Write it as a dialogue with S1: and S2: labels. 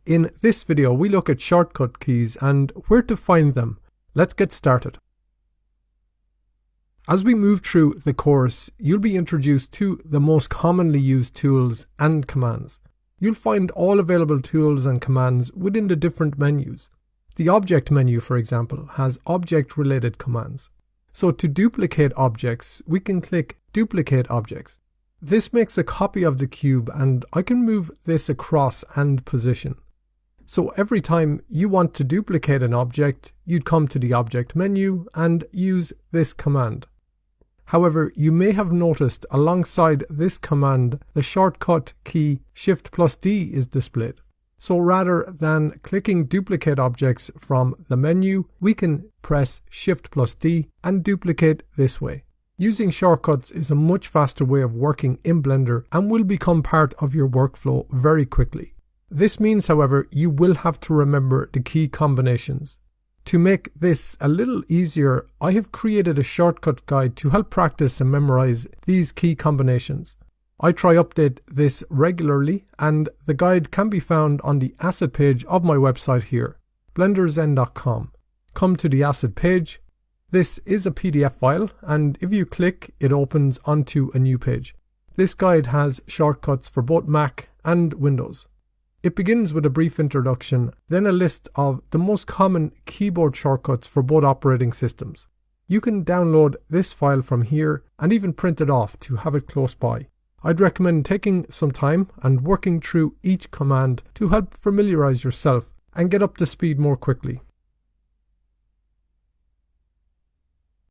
S1: In this video, we look at shortcut keys and where to find them. Let's get started. As we move through the course, you'll be introduced to the most commonly used tools and commands. You'll find all available tools and commands within the different menus. The object menu, for example, has object-related commands. So to duplicate objects, we can click Duplicate Objects. This makes a copy of the cube and I can move this across and position. So every time you want to duplicate an object, you'd come to the object menu and use this command. However, you may have noticed alongside this command, the shortcut key Shift+D is displayed. So rather than clicking duplicate objects from the menu, we can press Shift+D and duplicate this way. Using shortcuts is a much faster way of working in Blender and will become part of your workflow very quickly. This means, however, you will have to remember the key combinations. To make this a little easier, I have created a shortcut guide to help practice and memorize these key combinations. I try update this regularly and the guide can be found on the asset page of my website here, blenderzen.com. Come to the asset page. This is a PDF file and if you click, it opens onto a new page. This guide has shortcuts for both Mac and Windows. It begins with a brief introduction, then a list of the most common keyboard shortcuts for both operating systems. You can download this file from here and even print it off to have it close by. I'd recommend taking some time and working through each command to help familiarize yourself and get up to speed more quickly.